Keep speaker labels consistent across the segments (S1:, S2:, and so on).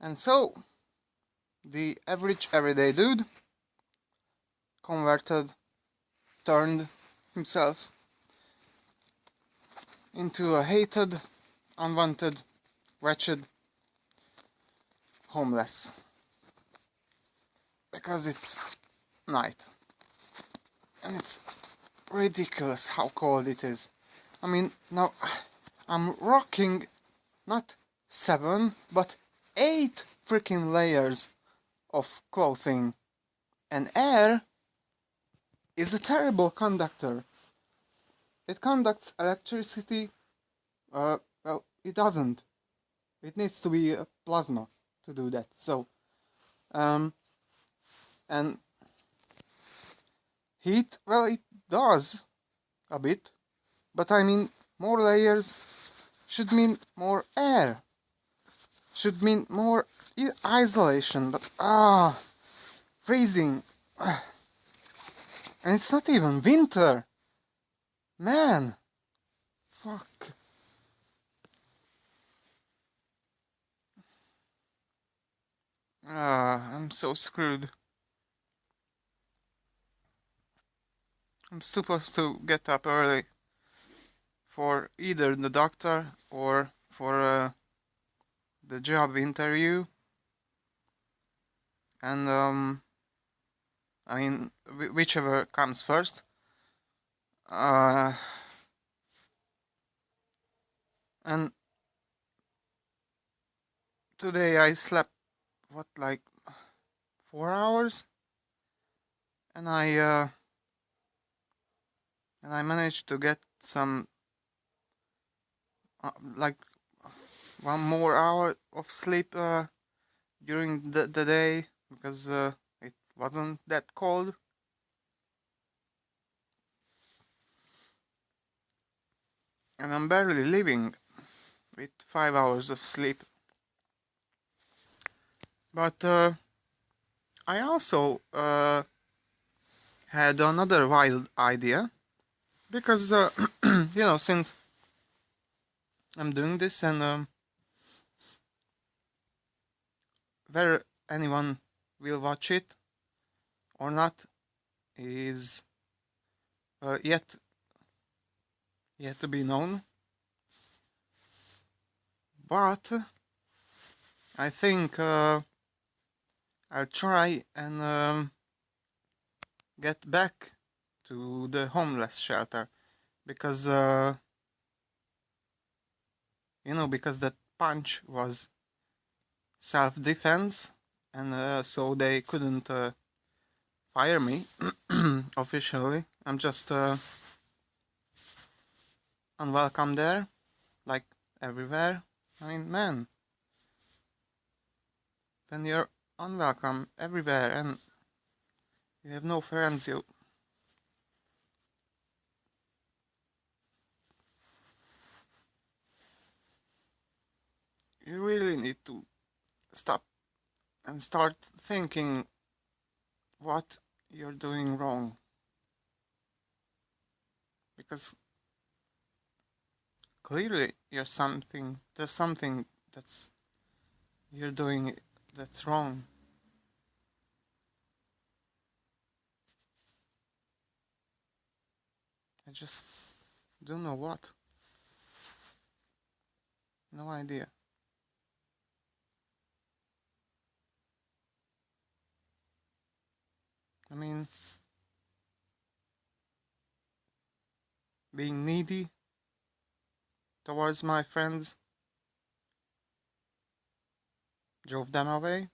S1: And so, the average everyday dude turned himself into a hated, unwanted, wretched, homeless. Because it's night. And it's ridiculous how cold it is. I mean, now I'm rocking not 7, but 8 freaking layers of clothing. And air is a terrible conductor. It conducts electricity. Well, it doesn't. It needs to be a plasma to do that. So, and heat, well, it does a bit. But I mean, more layers should mean more air. Should mean more isolation. But, freezing. And it's not even winter. Man. Fuck. I'm so screwed. I'm supposed to get up early for either the doctor or for the job interview. And I mean, whichever comes first. And today I slept, what, like 4 hours? And I managed to get some, like 1 more hour of sleep during the day, because it wasn't that cold. And I'm barely living with 5 hours of sleep. But I also had another wild idea, because you know, since I'm doing this, and whether anyone will watch it or not is yet to be known. But I think I'll try and get back to the homeless shelter, because you know, because that punch was self-defense, and so they couldn't fire me officially. I'm just unwelcome there, like everywhere. I mean, man, when you're unwelcome everywhere and you have no friends, you really need to stop and start thinking what you're doing wrong. Because clearly there's something that's you're doing that's wrong. I just don't know what. No idea. I mean, being needy towards my friends drove them away.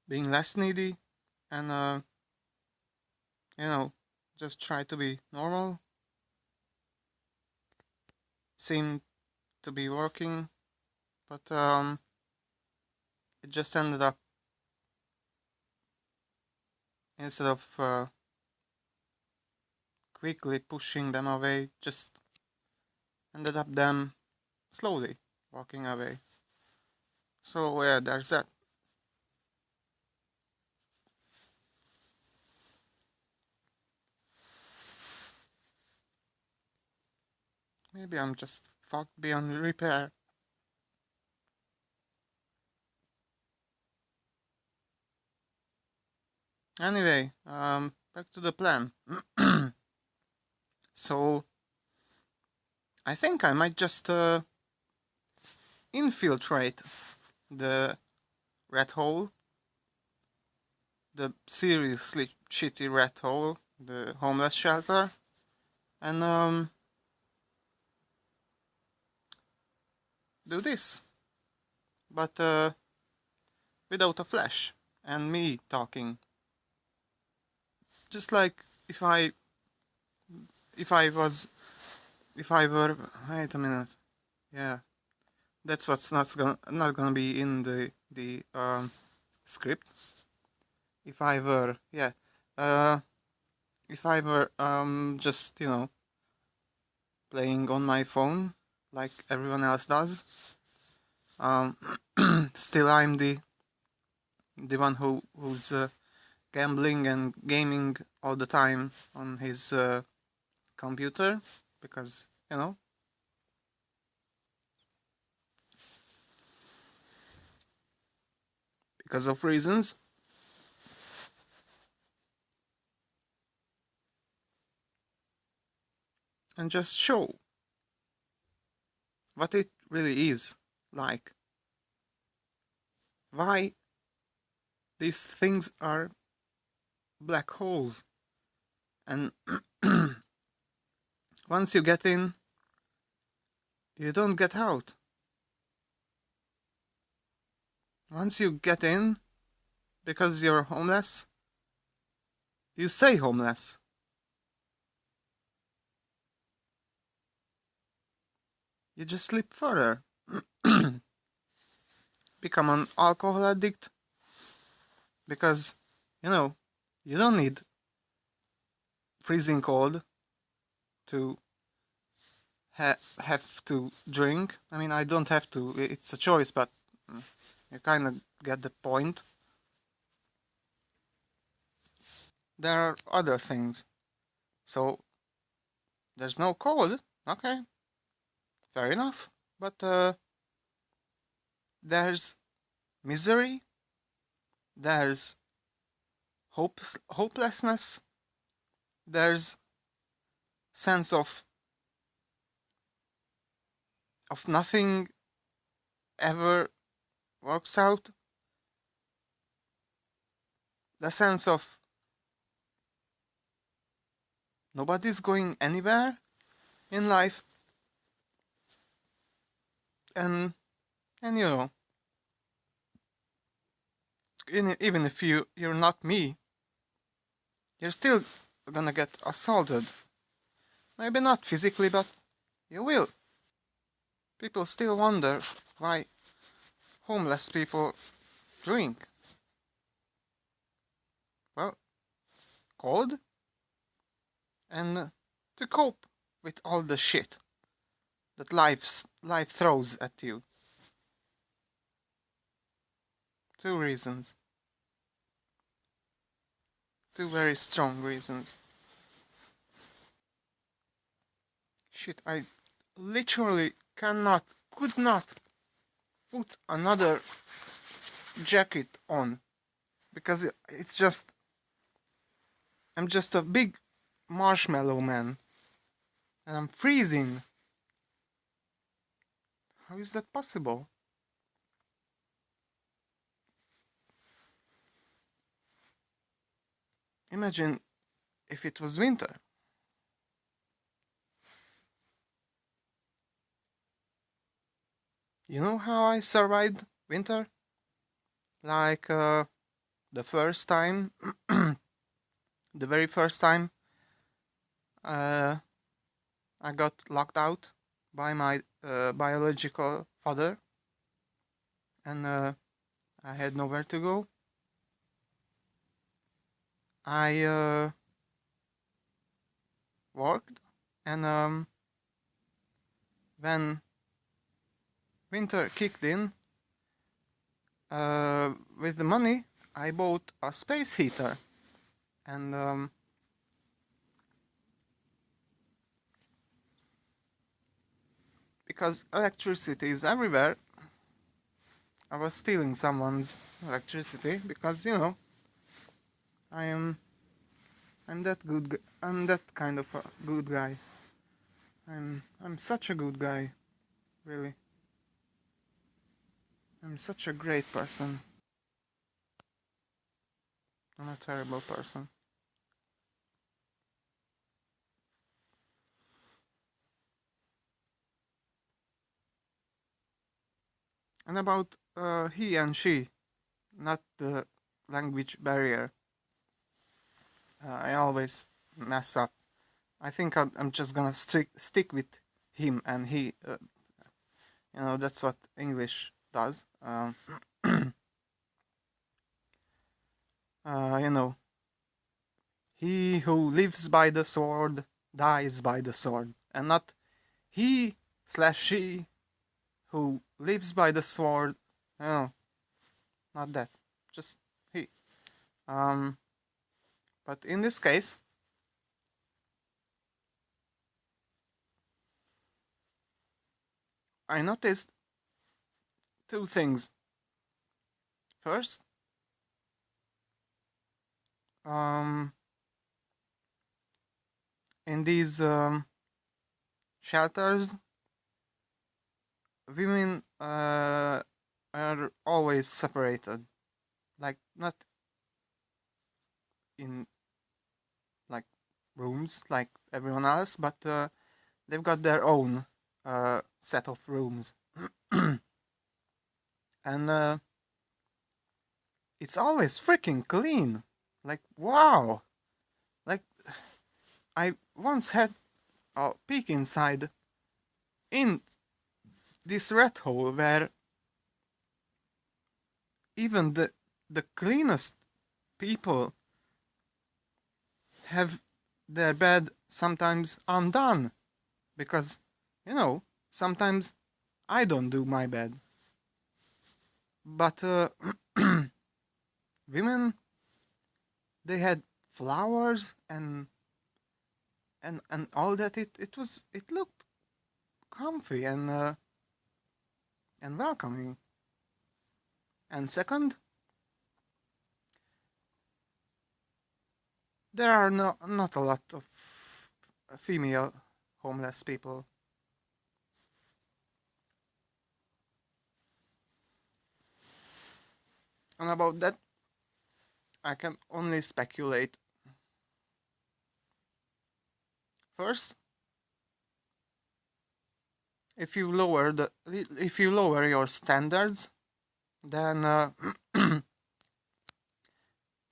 S1: Being less needy and you know, just try to be normal seemed to be working, but it just ended up, instead of quickly pushing them away, just ended up them slowly walking away. So yeah, there's that. Maybe I'm just fucked beyond repair. Anyway, back to the plan. So I think I might just infiltrate the rat hole, the seriously shitty rat hole, the homeless shelter, and do this, but without a flash and me talking. Just like if I were, wait a minute, yeah, that's what's not gonna be in the script. If I were, yeah, if I were just, you know, playing on my phone like everyone else does, still I'm the one who's gambling and gaming all the time on his computer, because, you know, because of reasons. And just show what it really is like. Why these things are black holes. And once you get in, you don't get out. Once you get in, because you're homeless, you stay homeless. You just slip further. Become an alcohol addict. Because, you know, you don't need freezing cold to have to drink. I mean, I don't have to, it's a choice, but you kind of get the point. There are other things. So, there's no cold. Okay, fair enough. But there's misery. There's hopelessness. There's sense of nothing ever works out. The sense of nobody's going anywhere in life. And you know, even if you're not me, you're still gonna get assaulted. Maybe not physically, but you will. People still wonder why homeless people drink. Well, cold, and to cope with all the shit that life throws at you. Two reasons. Two very strong reasons. Shit, I literally could not put another jacket on, because it's just, I'm just a big marshmallow man and I'm freezing. How is that possible? Imagine if it was winter. You know how I survived winter? Like the first time, the very first time I got locked out by my biological father, and I had nowhere to go. I worked, and when winter kicked in, with the money I bought a space heater, and because electricity is everywhere, I was stealing someone's electricity, because, you know, I'm that good. I'm that kind of a good guy. I'm such a good guy, really. I'm such a great person. I'm a terrible person. And about he and she, not the language barrier. I always mess up. I think I'm just gonna stick with him and he. That's what English does. You know, he who lives by the sword dies by the sword, and not he/she who lives by the sword. No, not that. Just he. Um, but in this case, I noticed two things. First, um, in these shelters, women are always separated, like not in like rooms like everyone else, but they've got their own set of rooms, and it's always freaking clean. Like wow! Like I once had a peek inside in this rat hole where even the cleanest people have their bed sometimes undone because sometimes I don't do my bed, but women, they had flowers and all that. It looked comfy and welcoming. And second, there are not a lot of female homeless people. And about that, I can only speculate. First, if you lower your standards, then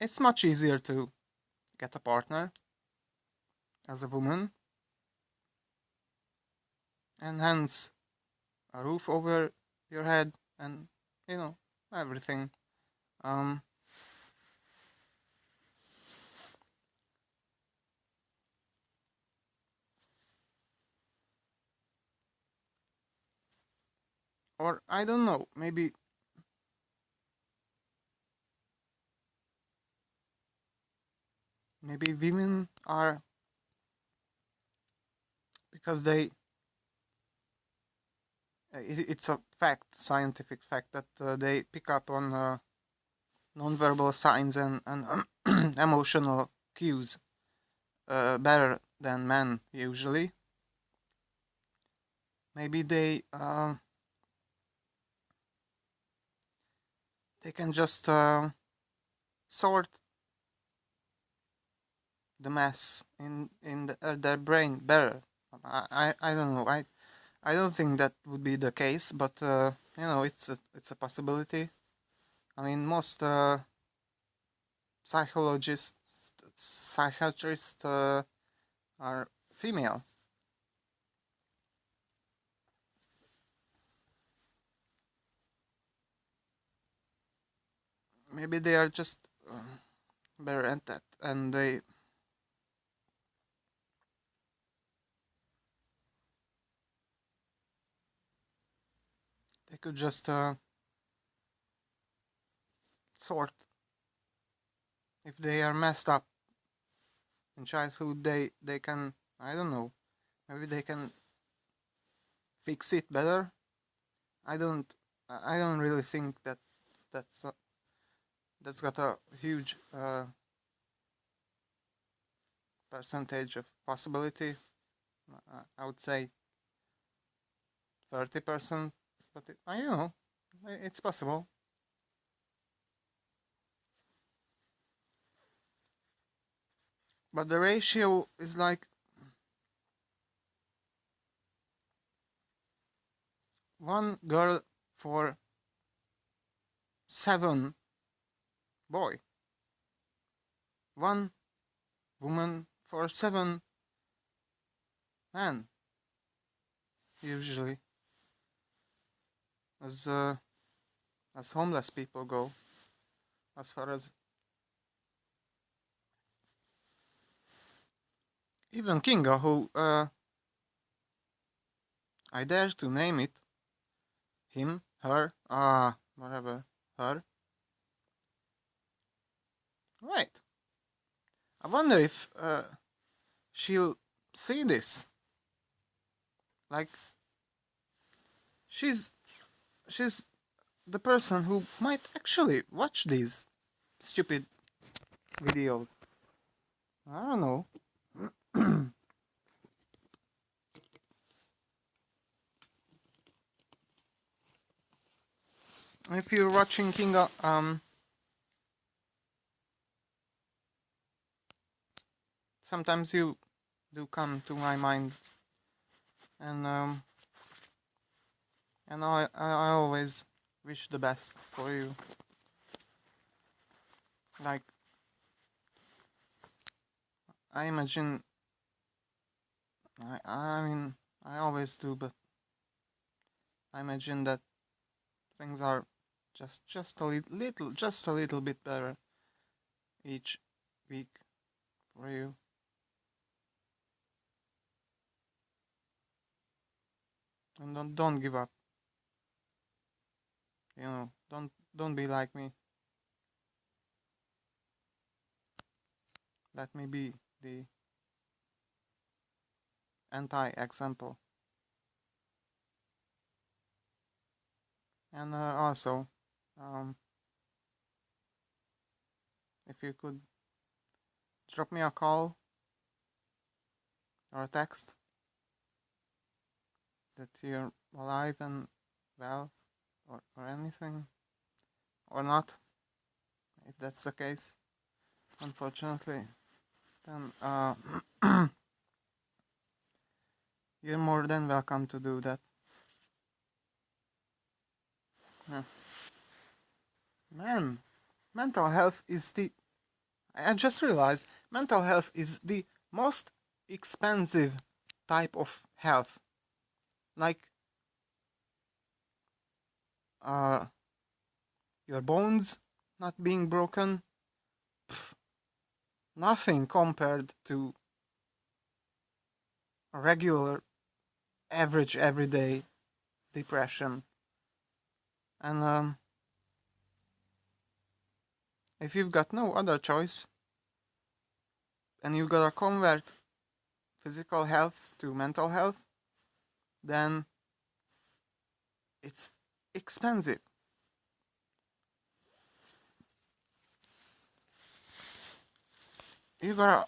S1: it's much easier to get a partner as a woman, and hence a roof over your head and everything. Um, or I don't know, maybe women are, because it's a fact, scientific fact, that they pick up on nonverbal signs and emotional cues better than men usually. Maybe they can just sort the mess in their brain better. I don't know. I don't think that would be the case, but it's a possibility. I mean, most psychiatrists are female. Maybe they are just better at that, and they could just sort. If they are messed up in childhood, they can, I don't know, maybe they can fix it better. I don't I don't really think that's that's got a huge percentage of possibility. I would say 30%, but you know, it's possible. But the ratio is like 1 girl for 7 boy, 1 woman for 7 men, usually, as homeless people go, as far as even Kinga, who I dare to name it, him, her, whatever, her. Right. I wonder if she'll see this. Like, she's the person who might actually watch these stupid videos. I don't know. If you're watching Kinga, sometimes you do come to my mind, and I always wish the best for you. Like, I imagine, I mean, I always do, but I imagine that things are just a little bit better each week for you. And don't give up. You know, don't be like me. Let me be the anti-example. And also, if you could drop me a call or a text that you're alive and well, or anything, or not, if that's the case, unfortunately, then you're more than welcome to do that. Yeah. Man, mental health is I just realized mental health is the most expensive type of health. Like, your bones not being broken, nothing compared to a regular, average, everyday depression. And if you've got no other choice, and you gotta convert physical health to mental health, then it's expensive. You gotta,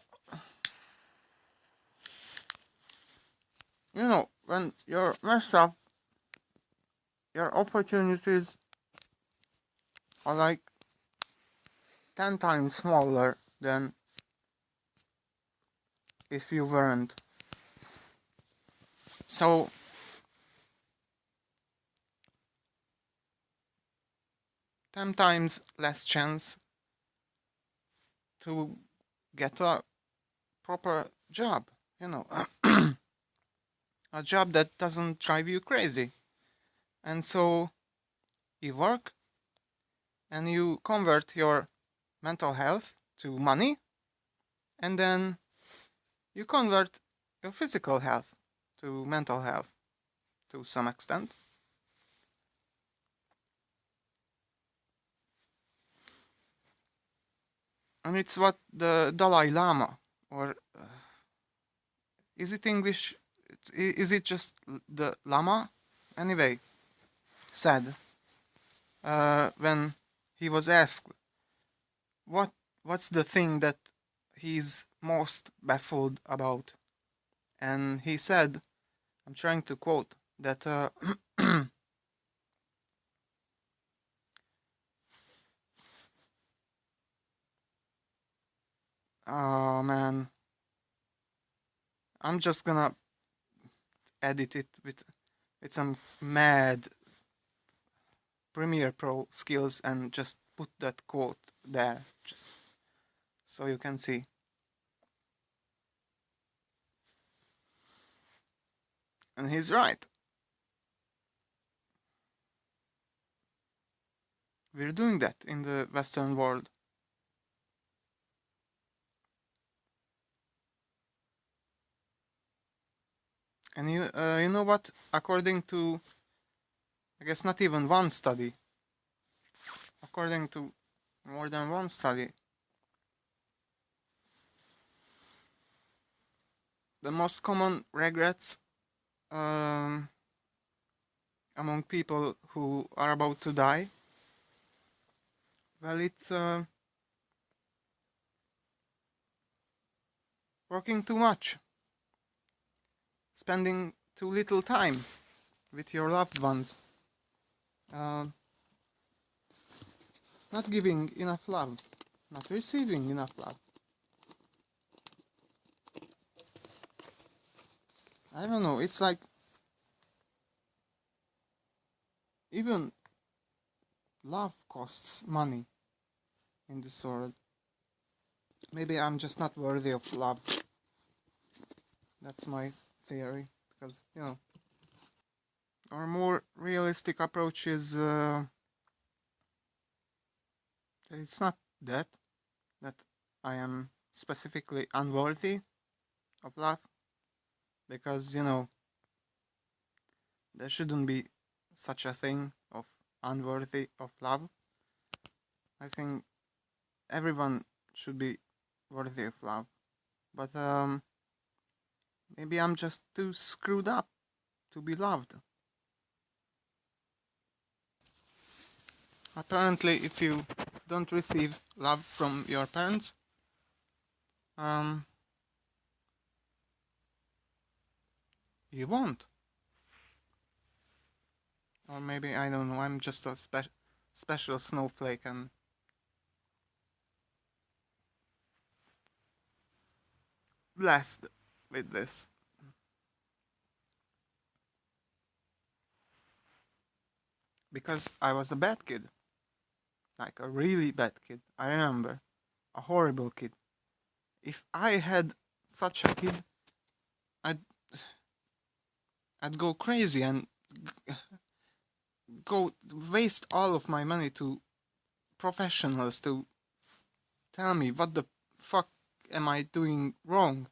S1: you know, when you're messed up, your opportunities are like 10 times smaller than if you weren't. So, ten times less chance to get a proper job, you know, a job that doesn't drive you crazy. And so you work and you convert your mental health to money, and then you convert your physical health to mental health to some extent. And it's what the Dalai Lama, or is it English? Is it just the Lama? Anyway, said when he was asked, what's the thing that he's most baffled about. And he said, I'm trying to quote, that oh man, I'm just gonna edit it with some mad Premiere Pro skills and just put that quote there, just so you can see. And he's right. We're doing that in the Western world. And you know what? According to, I guess not even one study, according to more than one study, the most common regrets among people who are about to die, well, it's working too much, spending too little time with your loved ones, uh, not giving enough love, not receiving enough love. I don't know, it's like even love costs money in this world. Maybe I'm just not worthy of love. That's my theory, because, you know, our more realistic approach is it's not that I am specifically unworthy of love, because, you know, there shouldn't be such a thing of unworthy of love. I think everyone should be worthy of love, but maybe I'm just too screwed up to be loved. Apparently, if you don't receive love from your parents, you won't. Or maybe, I don't know, I'm just a special snowflake and blessed with this. Because I was a bad kid. Like a really bad kid. I remember. A horrible kid. If I had such a kid, I'd go crazy and go waste all of my money to professionals to tell me what the fuck am I doing wrong.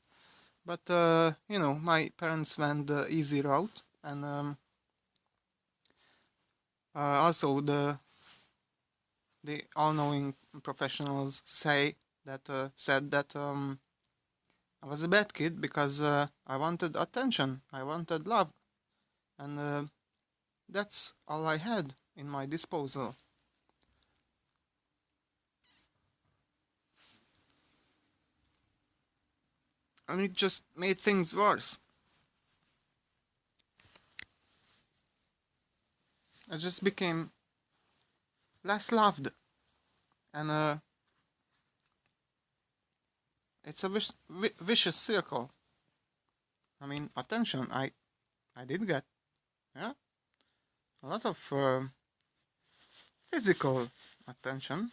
S1: But you know, my parents went the easy route, and also the all-knowing professionals said that I was a bad kid because I wanted attention, I wanted love, and that's all I had in my disposal. And it just made things worse. I just became less loved, and it's a vicious circle. I mean, attention, I did get, yeah, a lot of physical attention.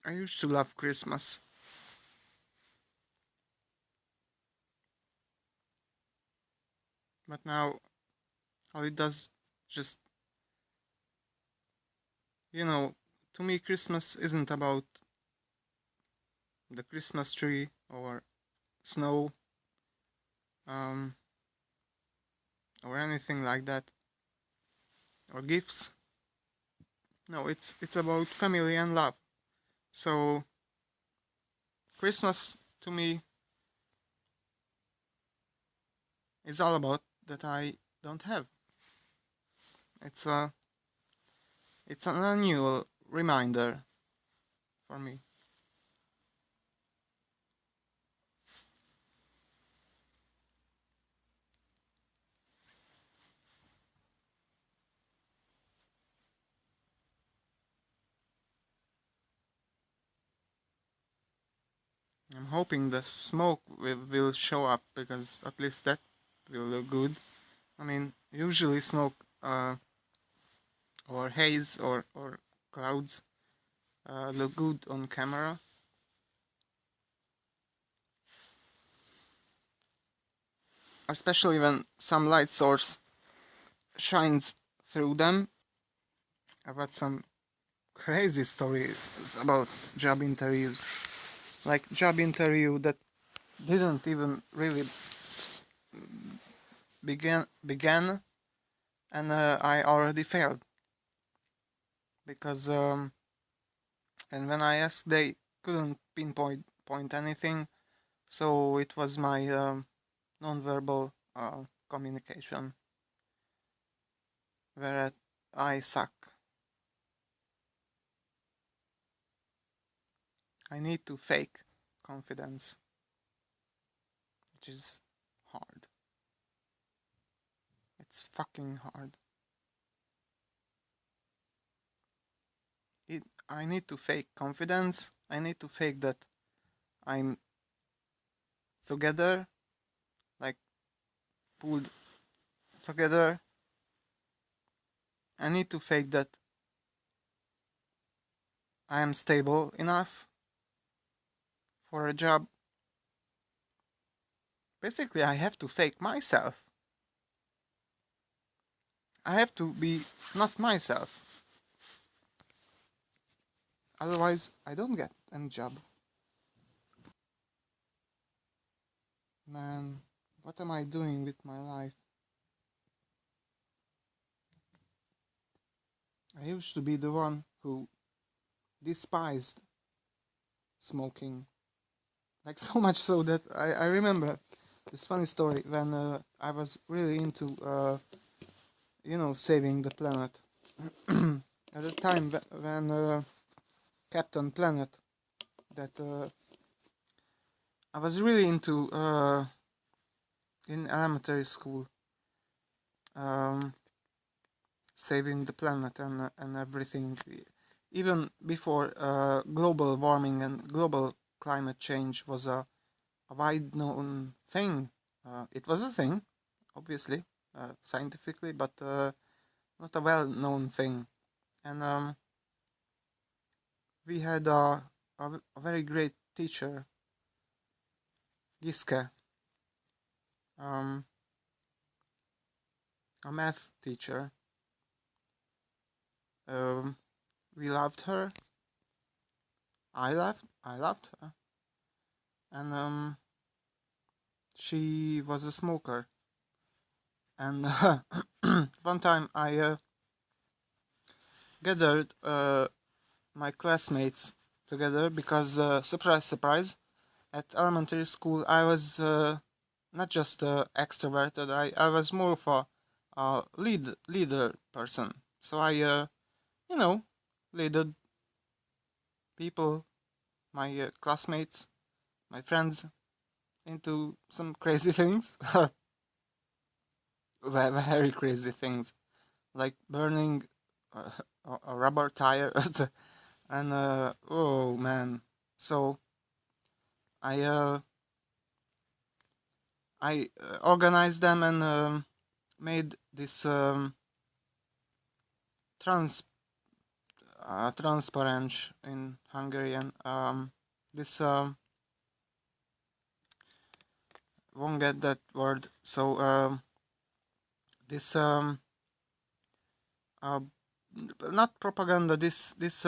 S1: I used to love Christmas. But now, all it does just, you know, to me, Christmas isn't about the Christmas tree or snow, um, or anything like that, or gifts. No, it's about family and love. So Christmas to me is all about that I don't have. It's an annual reminder for me. I'm hoping the smoke will show up, because at least that will look good. I mean, usually smoke or haze or clouds look good on camera. Especially when some light source shines through them. I've got some crazy stories about job interviews. Like job interview that didn't even really began and I already failed. Because and when I asked, they couldn't pinpoint anything, so it was my non-verbal communication where I suck. I need to fake confidence, which is hard. It's fucking hard. I need to fake confidence. I need to fake that I'm together, like pulled together. I need to fake that I am stable enough for a job. Basically, I have to fake myself. I have to be not myself. Otherwise, I don't get any job. Man, what am I doing with my life? I used to be the one who despised smoking. Like so much so that I remember this funny story when I was really into, saving the planet. At the time when Captain Planet, that I was really into in elementary school, saving the planet and everything, even before global warming and global climate change was a wide known thing. It was a thing, obviously, scientifically, but not a well known thing. And we had a very great teacher, Giske, um, a math teacher. We loved her. I loved her, and she was a smoker. And one time I gathered my classmates together because surprise, surprise, at elementary school I was not just extroverted. I was more of a leader person. So I leaded people, my classmates, my friends, into some crazy things. Very crazy things, like burning a rubber tire. And oh man, so I organized them and made this transparent in Hungarian. This won't get that word. So this not propaganda. This this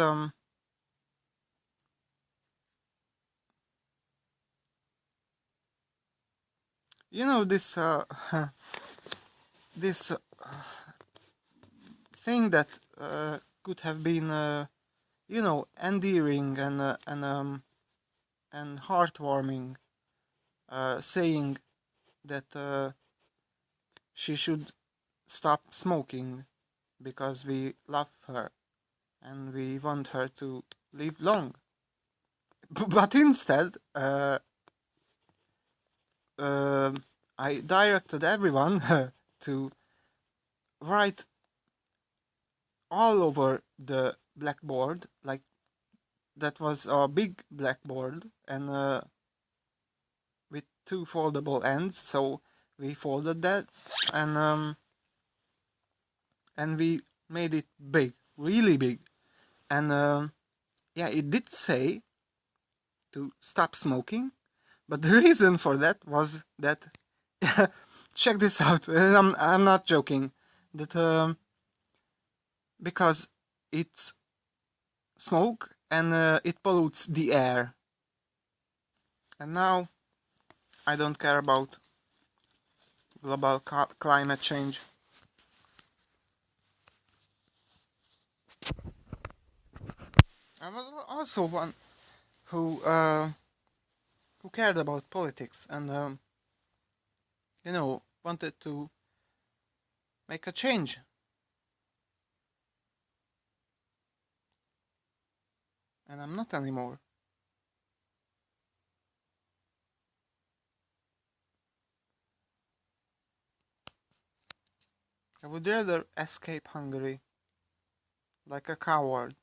S1: this thing that could have been endearing and heartwarming, saying that she should stop smoking because we love her and we want her to live long. But instead, I directed everyone to write all over the blackboard, like that was a big blackboard, and with two foldable ends, so we folded that, and we made it big, really big, and yeah, it did say to stop smoking, but the reason for that was that check this out, and I'm not joking, that because it's smoke and it pollutes the air, and now I don't care about global climate change. I was also one who cared about politics and wanted to make a change. And I'm not anymore. I would rather escape Hungary like a coward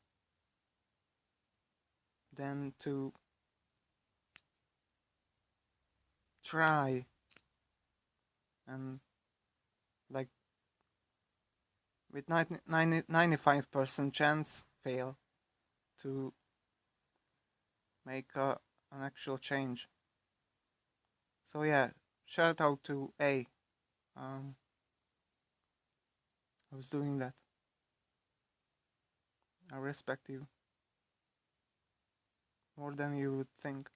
S1: than to try and, like, with 95% chance fail to make an actual change. So yeah, shout out to A. I was doing that. I respect you more than you would think.